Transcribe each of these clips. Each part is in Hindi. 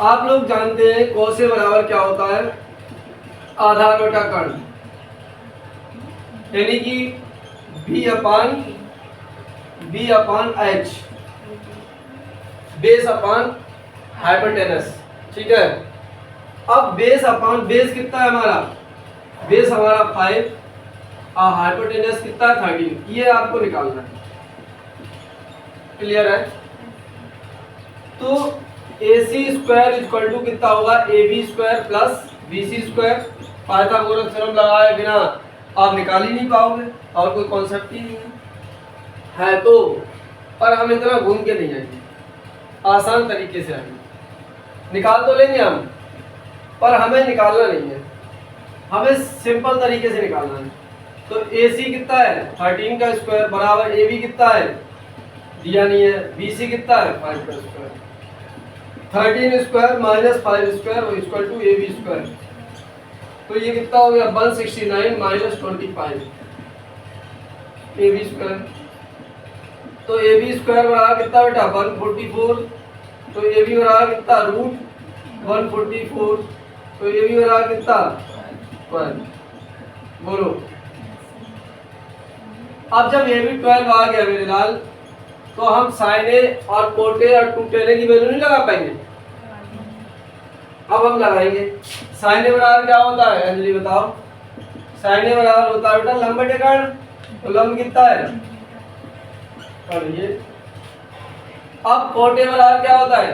आप लोग जानते हैं cos से बराबर क्या होता है, आधार बटा कर्ण, यानी कि b अपान h बेस अपान हाइपोटेनस। ठीक है, अब बेस अपान बेस कितना है हमारा, बेस हमारा 5 और हाइपोटेनस कितना है 13, ये आपको निकालना है। क्लियर है? तो AC स्क्वायर इक्वल टू कितना होगा, AB square plus BC square. Pythagoras theorem लगाए बिना आप निकाल ही नहीं पाओगे, और कोई कॉन्सेप्ट ही नहीं है तो, पर हम इतना घूम के नहीं आएंगे, आसान तरीके से आएंगे। निकाल तो लेंगे हम, पर हमें निकालना नहीं है, हमें सिंपल तरीके से निकालना है। तो AC कितना है 13 का स्क्वायर बराबर AB कितना है, दिया नहीं है, BC कितना है 5 का square, 13 square minus 5 square equal to AB square. तो ये कितना हो गया 169 माइनस 25 AB स्क्वायर। तो AB स्क्वायर बराबर कितना बेटा 144, तो AB बराबर कितना रूट 144, तो AB बराबर कितना 12। बोलो, अब जब AB 12 आ गया मेरे लाल, तो हम साइन ए और कोट ए और 2 tan की वैल्यू नहीं लगा पाएंगे। अब हम लगाएंगे। साइन ए बराबर क्या होता है अंजलि बताओ, साइन ए बराबर होता है बेटा लंब बटे कर्ण, तो लंब कितना है, और ये अब कोट ए बराबर क्या होता है,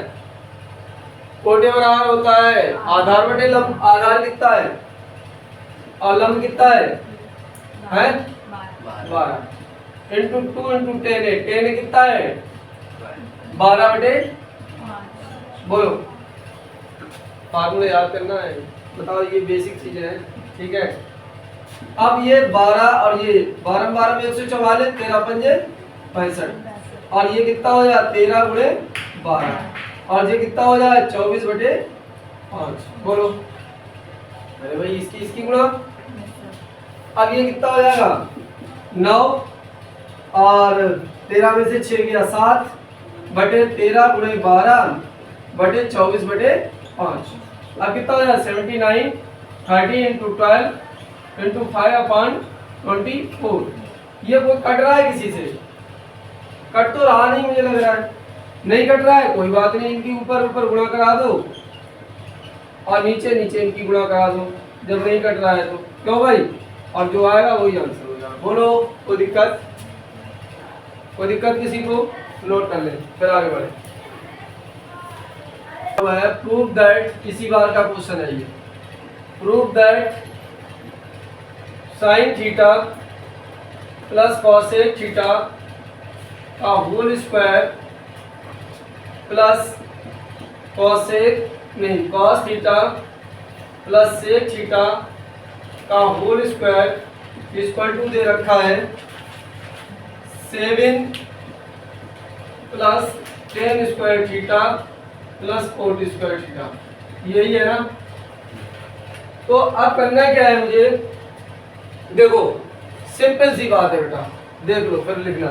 कोट ए बराबर होता है आधार बटे लंब, आधार कितना है और लंब कितना है 12 इंटू 2 इंटू 10 है, 10 कितना है 12 बटे, बोलो फार्मूला याद करना है, बताओ ये बेसिक चीजें हैं। ठीक है, अब ये 12 और ये 12 12 में 144, 13 पंजे 65, और ये कितना हो जाए 13 गुणे 12, और ये कितना हो जाए 24 बटे 5। बोलो, अरे भाई इसकी गुणा, अब ये कितना हो जाएगा 9 और 13 में से 6 गया 7 बटे 13 गुणे 12 बटे 24 बटे 5। अब कितना हो जाएगा 79 30 इंटू 12 इंटू 5 अपान 24। ये कोई कट रहा है किसी से, कट तो रहा नहीं, मुझे लग रहा है नहीं कट रहा है, कोई बात नहीं, इनकी ऊपर ऊपर गुणा करा दो और नीचे नीचे इनकी गुणा करा दो जब नहीं कट रहा है तो, क्यों भाई, और जो आएगा वही आंसर हो जाएगा। बोलो, कोई दिक्कत, कोई दिक्कत किसी को, नोट कर ले फिर आगे बढ़े। है प्रूव दैट, इसी बार का क्वेश्चन है ये, prove that sine theta plus cosec theta का होल स्क्वायर प्लस कॉसेक नहीं cos theta plus sec theta का होल स्क्वायर इक्वल टू दे रखा है 7 plus 10 square theta plus 40 square theta, यही है ना। तो अब करना क्या है मुझे, देखो सिंपल सी बात है बेटा, देख लो फिर लिखना।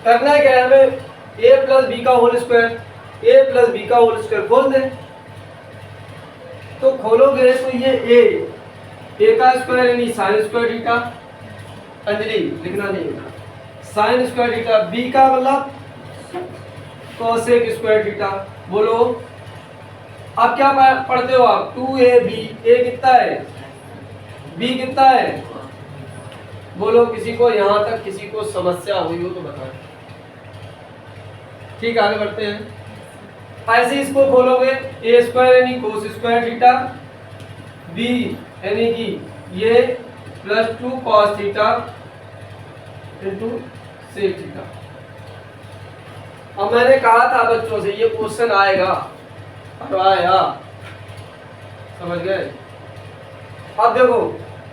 करना क्या है हमें, a प्लस बी का whole square, a plus b का होल स्क्वायर खोल दे, तो खोलोगे तो ये a का स्क्वायर यानी साइन स्क्वायर थीटा, अंजलि लिखना नहीं है, साइन स्क्वायर थीटा, b का मतलब कोसेक स्क्वायर थीटा। बोलो, अब क्या पढ़ते हो आप 2ab, a कितना है b कितना है, बोलो किसी को यहाँ तक किसी को समस्या हुई हो तो बताएं। ठीक, आगे बढ़ते हैं। ऐसे इसको खोलोगे, a स्क्वायर यानी कोस स्क्वायर थीटा, b यानी कि ये plus 2 cos theta into sec theta. अब मैंने कहा था बच्चों से ये क्वेश्चन आएगा, और आया, समझ गए। अब देखो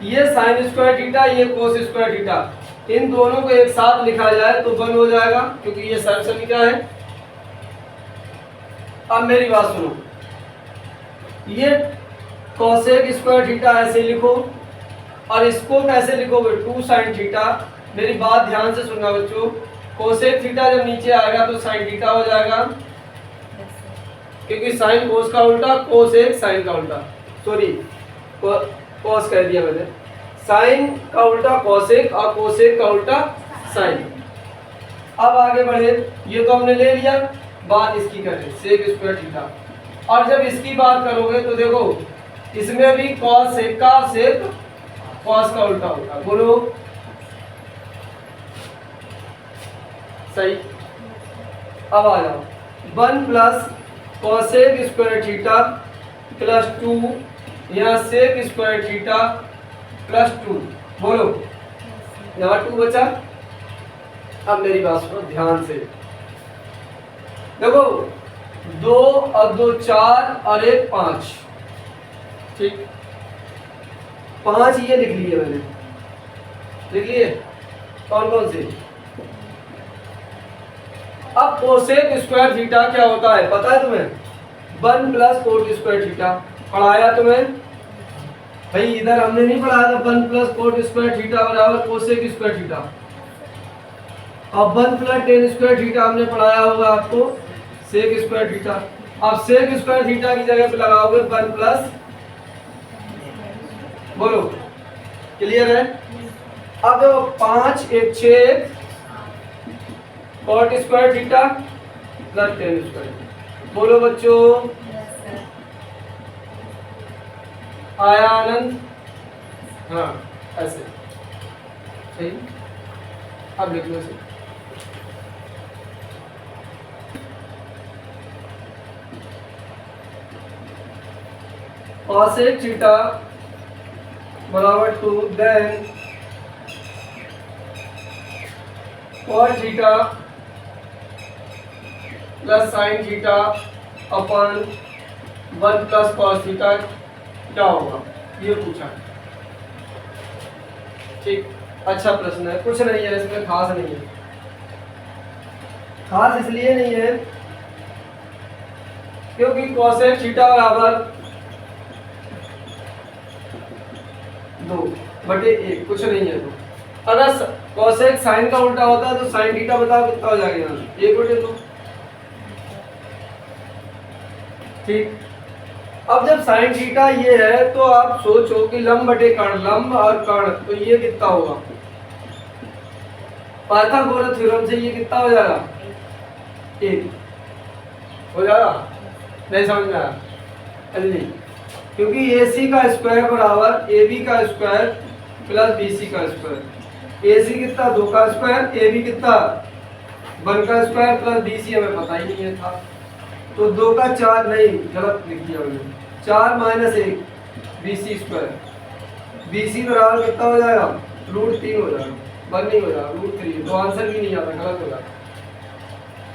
ये साइन स्क्वायर थीटा, ये कोस स्क्वायर थीटा, इन दोनों को एक साथ लिखा जाए तो 1 हो जाएगा, क्योंकि ये सर्वसम क्या है। अब मेरी बात सुनो, ये कोसेक स्क्वायर थीटा ऐसे लिखो, और इसको कैसे लिखोगे 2 साइन थीटा। मेरी बात ध्यान से सुनना बच्चों, कोसेक थीटा जब नीचे आएगा तो साइन थीटा हो जाएगा, क्योंकि साइन कोस का उल्टा, कोस एक साइन का उल्टा, सॉरी कॉस कह दिया मैंने, साइन का उल्टा कोसेक और कोसेक का उल्टा साइन। अब आगे बढ़े, ये तो हमने ले लिया, बात इसकी करें सेक स्क्वायर थीटा। और जब इसकी बात करोगे तो देखो इसमें भी कॉस सेक का सेक कॉस का उल्टा होगा, बोलो सही। अब आ जाओ, 1 plus cosec square theta plus 2 यहाँ सेक स्क्वायर थीटा प्लस 2, बोलो यहाँ 2 बचा। अब मेरी बात सुनो ध्यान से, देखो 2 और 2 4 और 1 5, ठीक, 5 ये लिख लिए मैंने, लिख लिए कौन कौन से। अब कोसेक स्क्वायर थीटा क्या होता है पता है तुम्हें, 1 प्लस कोट स्क्वायर थीटा, पढ़ाया तुम्हें भाई, इधर हमने नहीं पढ़ाया था 1 प्लस कोट स्क्वायर थीटा बराबर कोसेक स्क्वायर थीटा। अब 1 प्लस टेन स्क्वायर थीटा हमने पढ़ाया होगा आपको सेक स्क्वायर थीटा। अब सेक स्क्वायर थीटा की जगह पे लगाओगे 1 प्लस, बोलो क्लियर है। अब देखो 5 1 6 cot square theta plus tan square, बोलो बच्चों आया आनंद, हाँ ऐसे सही। अब लिख लो इसे, कॉसेक थीटा बराबर 2 then cot theta plus sine theta upon 1 plus cos theta क्या होगा, ये पूछा। ठीक, अच्छा प्रश्न है, कुछ नहीं है इसमें खास नहीं है, खास इसलिए नहीं है क्योंकि कॉसेक थीटा बराबर 2/1, कुछ नहीं है। तो अगर कॉसेक साइन का उल्टा होता है तो साइन थीटा बताओ कितना हो जाएगा यहाँ, 1/2। ठीक, अब जब साइन थीटा ये है तो आप सोचो कि लंब बटे कर्ण, लंब और कर्ण, तो ये कितना होगा, पाइथागोरस थ्योरम से ये कितना हो जाएगा, 1 हो जाएगा। नहीं समझ में आया जल्दी, क्योंकि AC का स्क्वायर बराबर AB का स्क्वायर प्लस BC का स्क्वायर, AC कितना 2 का स्क्वायर, AB कितना 1 का स्क्वायर प्लस BC हमें पता ही नहीं है था, तो 2 का 4 नहीं, गलत लिख दिया मैंने, 4 - 1 BC स्क्वायर, BC बराबर कितना हो जाएगा, √3 हो जाएगा, 1 नहीं हो जाएगा √3, तो आंसर भी नहीं आता, गलत हो जाएगा,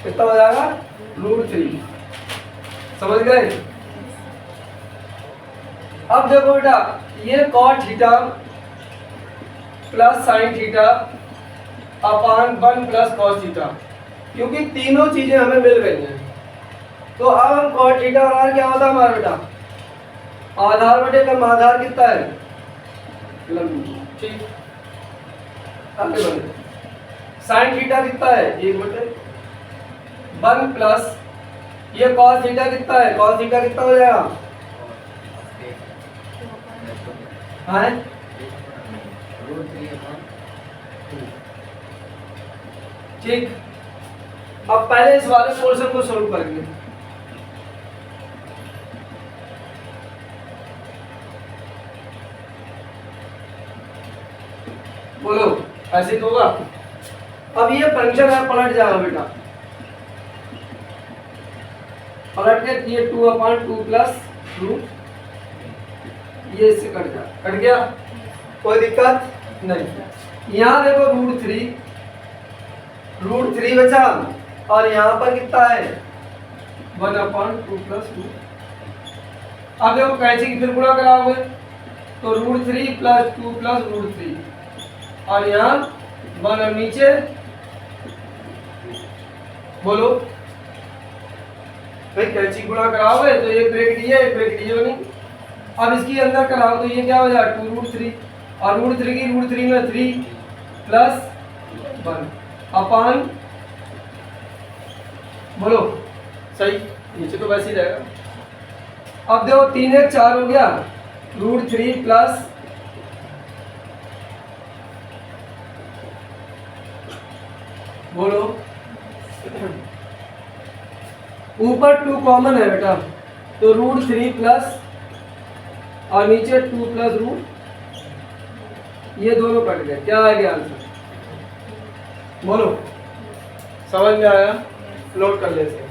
कितना हो जाएगा √3, समझ गए। अब देखो बेटा, ये cot theta plus sine theta upon 1 plus cos theta, क्योंकि तीनों चीजें हमें मिल गई हैं, तो अब हम कॉट थीटा आधार क्या होता है हमारा बेटा, आधार बटे लंब, आधार कितना है लंब, ठीक। आगे बढ़े, साइन थीटा कितना है 1/1 प्लस ये कॉस थीटा कितना है, कॉस थीटा कितना हो जाएगा, हाँ ठीक। अब पहले इस वाले पोर्शन को सोल्व करेंगे, बोलो ऐसे तो होगा। अब ये फंक्शन है पलट जाएगा बेटा, पलट के ये 2/2 प्लस रूट, ये इससे कट गया, कोई दिक्कत नहीं। यहाँ देखो √3 बचा, और यहाँ पर कितना है 1/2 प्लस रूट। अब देखो कैंची की फिर गुणा कराओगे तो √3 प्लस 2 प्लस √3, और यहाँ 1 और नीचे, बोलो भाई कैंची गुणा कराओगे तो एक ब्रेक दिए बनी। अब इसकी अंदर कराओ तो ये क्या हो जाएगा 2√3, और √3 में 3 प्लस 1 अपान, बोलो सही। नीचे तो वैसे ही रहेगा। अब देखो 3 1 4 हो गया, √3 प्लस बोलो, ऊपर 2 कॉमन है बेटा, तो √3 प्लस और नीचे 2 प्लस रूट, ये दोनों कट गए। क्या आ गया आंसर? बोलो, समझ में आया? नोट कर ले इसे।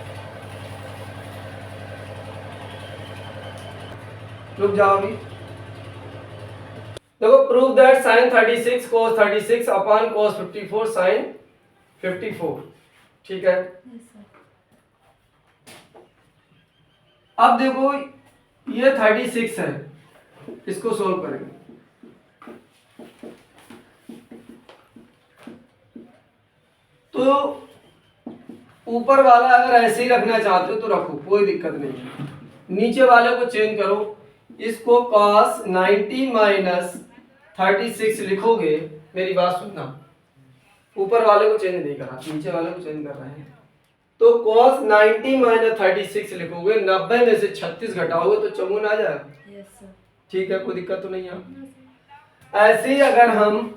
रुक जाओ अभी। देखो, prove that sin 36 cos 36 upon cos 54 sin 54। ठीक है, अब देखो ये 36 है, इसको सोल्व करेंगे। तो ऊपर वाला अगर ऐसे ही रखना चाहते हो तो रखो, कोई दिक्कत नहीं है। नीचे वाले को चेंज करो, इसको cos 90 माइनस 36 लिखोगे। मेरी बात सुनना, ऊपर वाले को चेंज नहीं करा, नीचे वाले को चेंज कर रहे हैं। तो cos 90 माइनस 36 लिखोगे, 90 में से 36 घटाओगे तो 54 आ जाएगा। ठीक है, कोई दिक्कत तो नहीं है। ऐसे ही अगर हम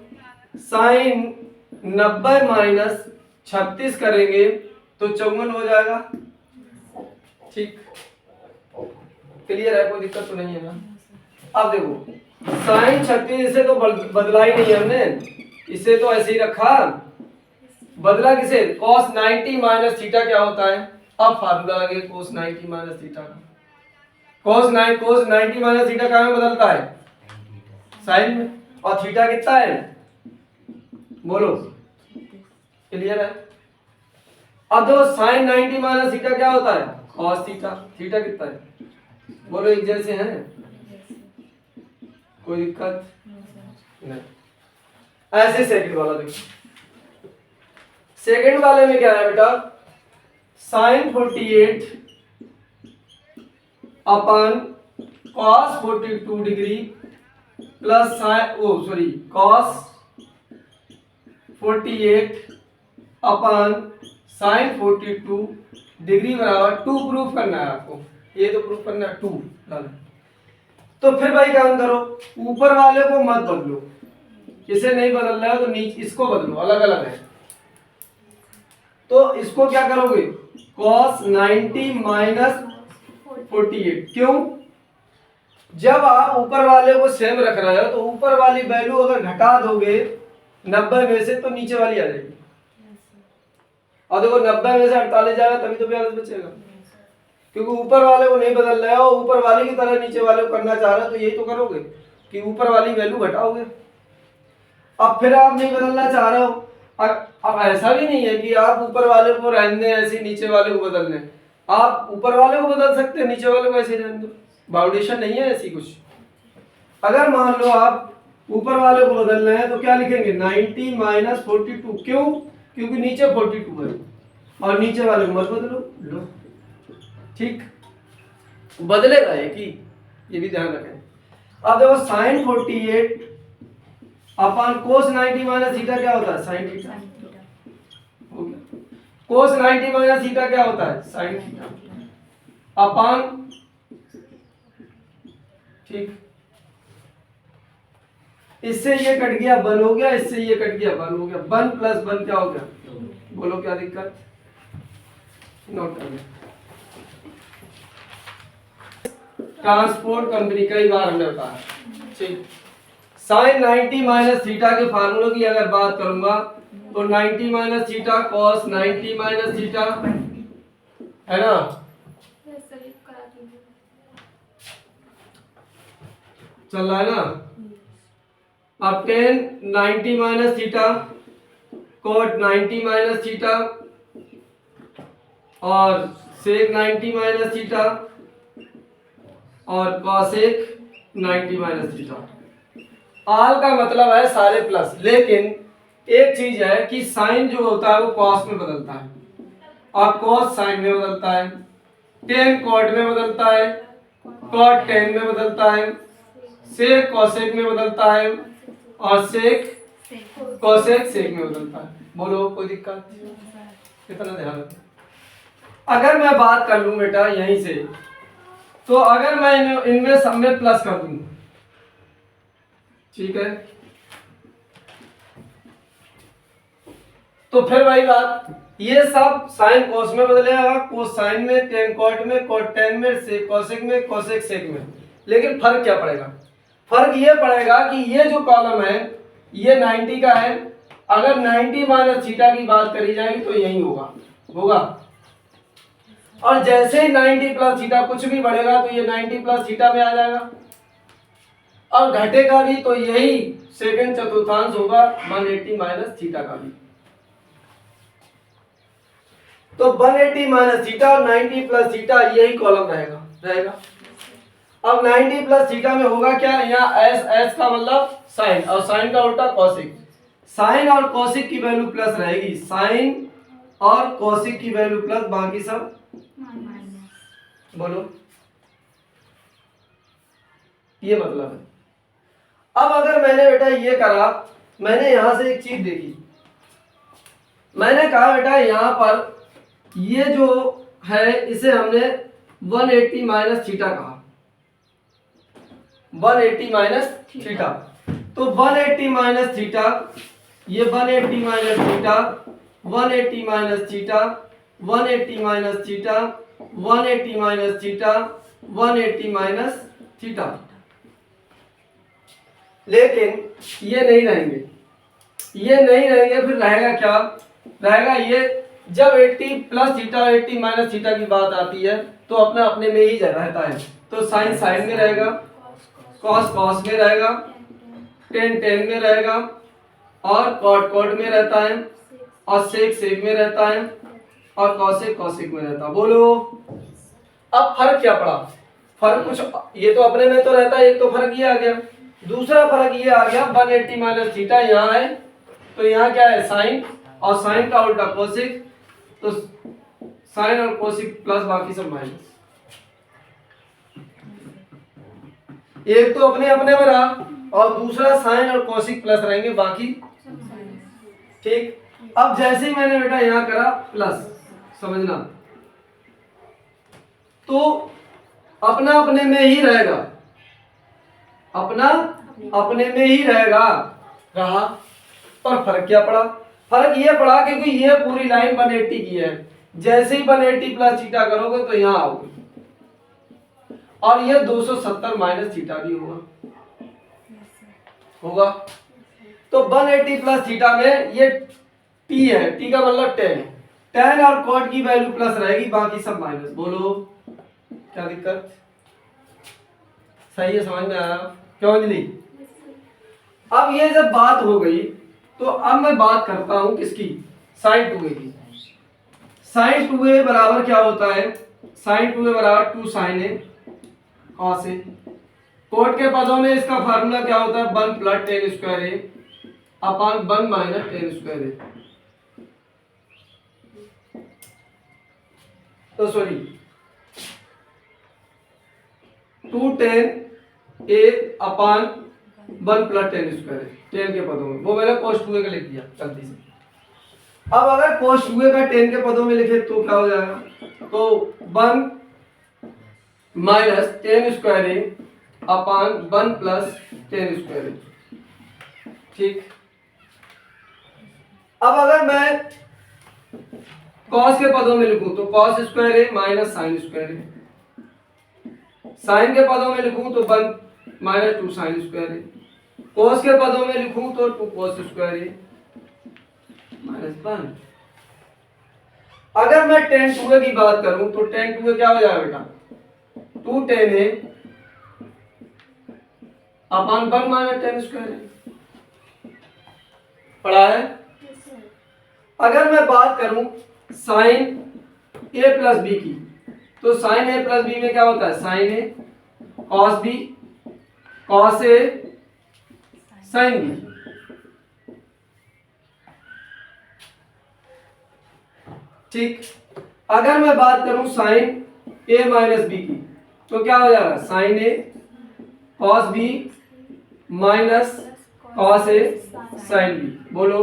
sin 90 माइनस 36 करेंगे तो 54 हो जाएगा। ठीक, क्लियर है? कोई दिक्कत तो नहीं है ना? अब देखो sin 36 इसे तो बदला ही नहीं है हमने, इसे तो ऐसे ही रखा। बदला किसे? cos 90 माइनस थीटा क्या होता है? अब फार्मूला लगे cos 90 माइनस थीटा का। cos 90 माइनस थीटा कहाँ में बदलता है? साइन में। और थीटा कितना है? बोलो, क्लियर है? अब देखो sin 90 माइनस थीटा क्या होता है? cos theta. थीटा कितना है? बोलो, एक जैसे हैं? कोई दिक्कत नहीं। ऐसे सेकंड वाला देखो, सेकंड वाले में क्या है बेटा? sin 48 अपन cos 42 डिग्री प्लस cos 48 अपन sin 42 डिग्री बराबर 2 प्रूफ करना है आपको। ये तो प्रूफ करना है 2। तो फिर भाई काम करो, ऊपर वाले को मत बदलो, इसे नहीं बदल रहा है तो नीचे इसको बदलो, अलग अलग है। तो इसको क्या करोगे? cos 90 minus 48। क्यों? जब आप ऊपर वाले को सेम रख रहे हो तो ऊपर वाली वैल्यू अगर घटा दोगे 90 में से तो नीचे वाली आ जाएगी। और देखो 90 में से 48 जाएगा तभी तो 42 बचेगा, क्योंकि ऊपर वाले को नहीं बदल रहे हो, ऊपर वाले की तरह नीचे वाले को करना चाह रहे हो, तो यही तो करोगे कि ऊपर वाली वैल्यू घटाओगे। अब फिर आप नहीं बदलना चाह रहे हो, अब ऐसा भी नहीं है कि आप ऊपर वाले को रहने दें ऐसे, नीचे वाले को बदलने। आप ऊपर वाले को बदल सकते हैं, नीचे वाले को ऐसे रहने दो, बाउंडेशन नहीं है ऐसी कुछ। अगर मान लो आप ऊपर वाले को बदल रहे हैं तो क्या लिखेंगे? 90 माइनस 42। क्यों? क्योंकि नीचे 42 है और नीचे वाले को मत बदलो। लो, ठीक, बदलेगा एक ही, ये भी ध्यान रखें। अब देखो sin 48 अपन cos 90 माइनस थीटा क्या होता है? sin थीटा हो गया। cos 90 माइनस थीटा क्या होता है? sin थीटा अपन, ठीक, इससे ये कट गया 1 हो गया, इससे ये कट गया 1 हो गया। 1 प्लस 1 क्या हो गया? बोलो, क्या दिक्कत? नोट कर ले। ट्रांसपोर्ट कंपनी कई बार हमने बताया। ठीक, sin 90 माइनस थीटा के फार्मूले की अगर बात करूंगा तो 90 minus theta cos 90 minus theta है ना। चल रहा है ना? अब tan 90 minus theta cot 90 minus theta और sec 90 माइनस थीटा और cosec 90 माइनस थीटा। आल का मतलब है सारे प्लस, लेकिन एक चीज है कि साइन जो होता है वो cos में बदलता है और cos साइन में बदलता है, tan cot में बदलता है, cot tan में बदलता है, sec cosec में बदलता है और sec cosec sec में बदलता है। बोलो, कोई दिक्कत? कितना ध्यान रखें। अगर मैं बात कर लूं बेटा यहीं से, तो अगर मैं इनमें सब में प्लस कर दूं, ठीक है, तो फिर वही बात, ये सब साइन कोस में बदलेगा, कोस साइन में, टेन कॉट में, कॉट टेन में, सेक कोसेक में, कोसेक सेक में। लेकिन फर्क क्या पड़ेगा? फर्क ये पड़ेगा कि ये जो कॉलम है ये 90 का है, अगर 90 माइनस थीटा की बात करी जाएगी तो यही होगा। और जैसे ही 90 प्लस थीटा कुछ भी बढ़ेगा तो ये 90 प्लस थीटा में आ जाएगा, और घटेगा भी तो यही सेकंड चतुर्थांश होगा 180 माइनस थीटा का भी। तो 180 माइनस थीटा और 90 प्लस थीटा यही कॉलम रहेगा। अब 90 प्लस थीटा में होगा क्या, यहाँ एस का मतलब साइन, और साइन का उल्टा कॉसिक। साइन और कॉसिक की वैल्यू प्लस रहेगी, साइन और कॉसिक की वैल्यू प्लस, बाकी सब बोलो, ये मतलब है। अब अगर मैंने बेटा ये करा, मैंने यहां से एक चीज देखी, मैंने कहा बेटा यहां पर ये जो है इसे हमने 180 माइनस थीटा कहा, 180 माइनस थीटा, तो 180 माइनस थीटा, ये 180 minus theta, 180 minus theta, 180 minus theta, 180 minus theta, 180 minus theta. लेकिन ये नहीं रहेंगे, फिर रहेगा क्या, रहेगा ये, जब 80 प्लस थीटा 80 माइनस थीटा की बात आती है तो अपना अपने में ही रहता है, तो साइन साइन में रहेगा, कॉस कॉस में रहेगा, टेन टेन में रहेगा, और कॉट कॉट में रहता है, और सेक सेक में रहता है, और कॉसेक कॉसेक में रहता है। बोलो अब फर्क क्या पड़ा? फर्क कुछ, ये तो अपने में तो रहता है, एक तो फर्क ये आ गया, दूसरा फर्क ये आ गया 180 माइनस थीटा यहाँ है, तो यहाँ क्या है साइन, और साइन का उल्टा कोसिक, तो साइन और कोसिक प्लस, बाकी सब माइनस। एक तो अपने अपने में रहा, और दूसरा साइन और कोसिक प्लस रहेंगे, बाकी ठीक। अब जैसे ही मैंने बेटा यहां करा प्लस, समझना, तो अपना अपने में ही रहेगा, अपना अपने में ही रहेगा, रहा। पर फर्क क्या पड़ा? फर्क ये पड़ा क्योंकि ये पूरी लाइन 180 की है, जैसे ही 180 प्लस थीटा करोगे तो यहां आओगे, और ये 270 माइनस थीटा भी होगा। तो 180 प्लस थीटा में ये टी है, टी का मतलब 10, टेन और कॉट की वैल्यू प्लस रहेगी, बाकी सब माइनस। बोलो क्या दिक्कत? सही है, समझ में आया? क्यों अंजलि? अब ये जब बात हो गई तो अब मैं बात करता हूं किसकी, साइन 2a की। साइन 2a बराबर क्या होता है, साइन 2a बराबर 2 sine a cos a। Cot के पदों में इसका फार्मूला क्या होता है, 1 plus tan square a upon 1 minus tan square a, तो sorry 2 tan a upon 1 plus tan square, tan के पदों में, वो मैंने cos 2a का लिख दिया गलती से। अब अगर cos 2a का टेन के पदों में लिखे तो क्या हो जाएगा, तो 1 minus tan square a upon 1 plus tan square a, ठीक। अब अगर मैं cos के पदों में लिखूं तो cos square a minus sine square a, sine के पदों में लिखूं तो 1 minus 2 sine square a, cos के पदों में लिखूं तो 2 cos स्क्वायर a माइनस 1। अगर मैं tan 2a की बात करूं तो tan 2a क्या हो जाएगा बेटा, 2 tan a upon 1 minus tan square a, पढ़ा है? अगर मैं बात करूं साइन a प्लस बी की, तो साइन a प्लस बी में क्या होता है, sine a cos b, cos a sine b, ठीक। अगर मैं बात करूं साइन a माइनस बी की, तो क्या हो जाएगा, sine a cos b minus cos a sine b। बोलो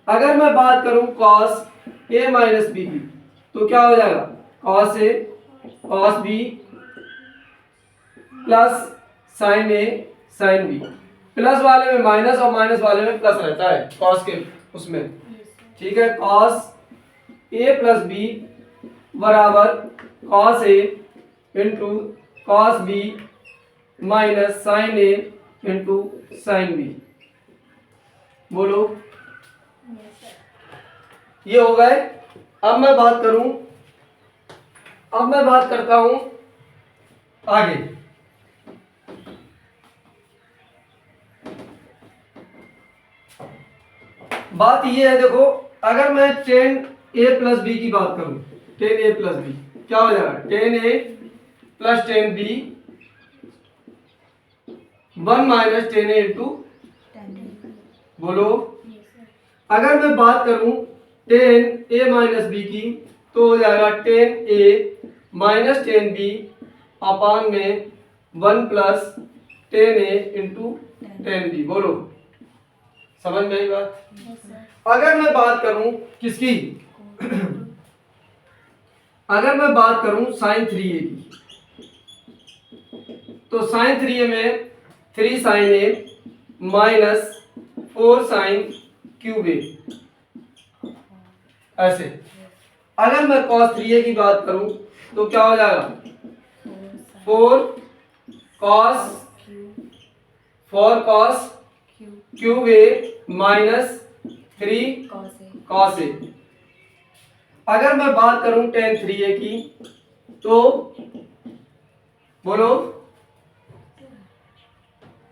अगर मैं बात करूं cos a माइनस बी की, तो क्या हो जाएगा cos A cos B plus sign A sine B. Plus वाले में माइनस और माइनस वाले में प्लस रहता है कॉस के उसमें, ठीक है। कॉस ए प्लस बी बराबर cos A into cos B minus sine A into sine B. बोलो ये हो गए। अब मैं बात करता हूं आगे। बात ये है, देखो अगर मैं टेन ए प्लस बी की बात करूं, टेन ए प्लस बी क्या हो जाएगा, tan A plus tan B 1 minus tan A into. बोलो अगर मैं बात करूं टेन ए माइनस बी की तो हो जाएगा टेन ए माइनस टेन बी अपान में 1 plus ten A into ten B. बोलो समझ में आई बात। अगर मैं बात करूं किसकी अगर मैं बात करूं साइन 3a की, तो साइन 3a में 3 साइन ए माइनस 4 साइन क्यूब ए ऐसे। अगर मैं cos 3a की बात करूं तो क्या हो जाएगा 4 cos क्यूब ए माइनस 3 cos ए। अगर मैं बात करूं tan 3a की तो बोलो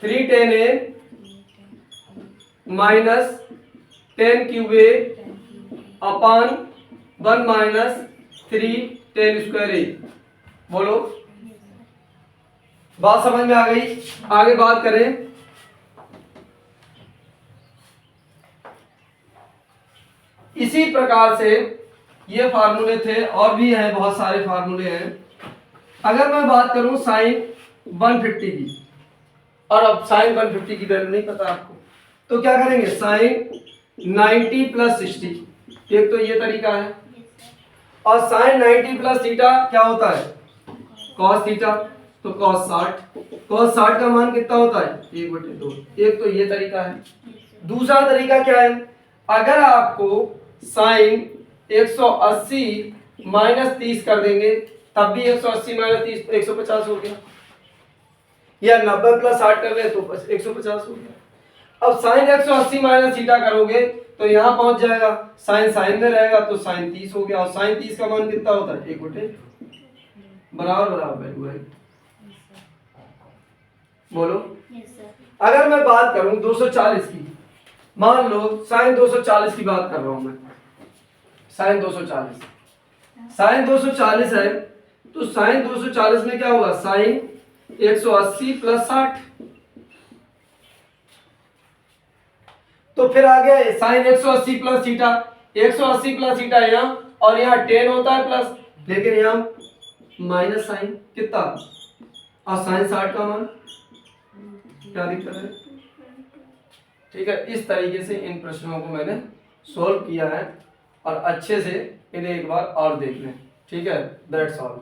3 tan a minus 10 cube A upon 1 minus 3 tan square A. बोलो बात समझ में आ गई। आगे बात करें, इसी प्रकार से ये फार्मूले थे और भी हैं, बहुत सारे फार्मूले हैं। अगर मैं बात करूं साइन 150 की, और अब साइन 150 की वैल्यू नहीं पता आपको, तो क्या करेंगे साइन 90 प्लस 60, एक तो ये तरीका है। और साइन 90 प्लस थीटा क्या होता है कॉस थीटा, तो कॉस 60 का मान कितना होता है 1/2। एक तो ये तरीका है। दूसरा तरीका क्या है, अगर आपको साइन 180 माइनस 30 कर देंगे तब भी 180 माइनस 30 150 हो गया, या 90 प्लस 60 कर रहे तो 150 हो गया। अब साइन 180 माइनस थीटा करोगे तो यहाँ पहुंच जाएगा, साइन साइन में रहेगा तो साइन 30 हो गया, और साइन 30 का मान कितना होता है 1/2, बराबर वैल्यू है। बोलो अगर मैं बात करूं 240 की, मान लो साइन 240 की बात कर रहा हूं मैं, साइन 240 है, तो साइन 240 में क्या होगा साइन 180 प्लस 60, तो फिर आ गया sine 180 plus theta, 180 plus theta यहाँ, और यहाँ 10 होता है प्लस, लेकिन यहाँ माइनस साइन कितना, और साइन 60 का मान, क्या दिक्कत है। ठीक है, इस तरीके से इन प्रश्नों को मैंने सोल्व किया है, और अच्छे से इन्हें एक बार और देख लें। ठीक है, दैट्स ऑल।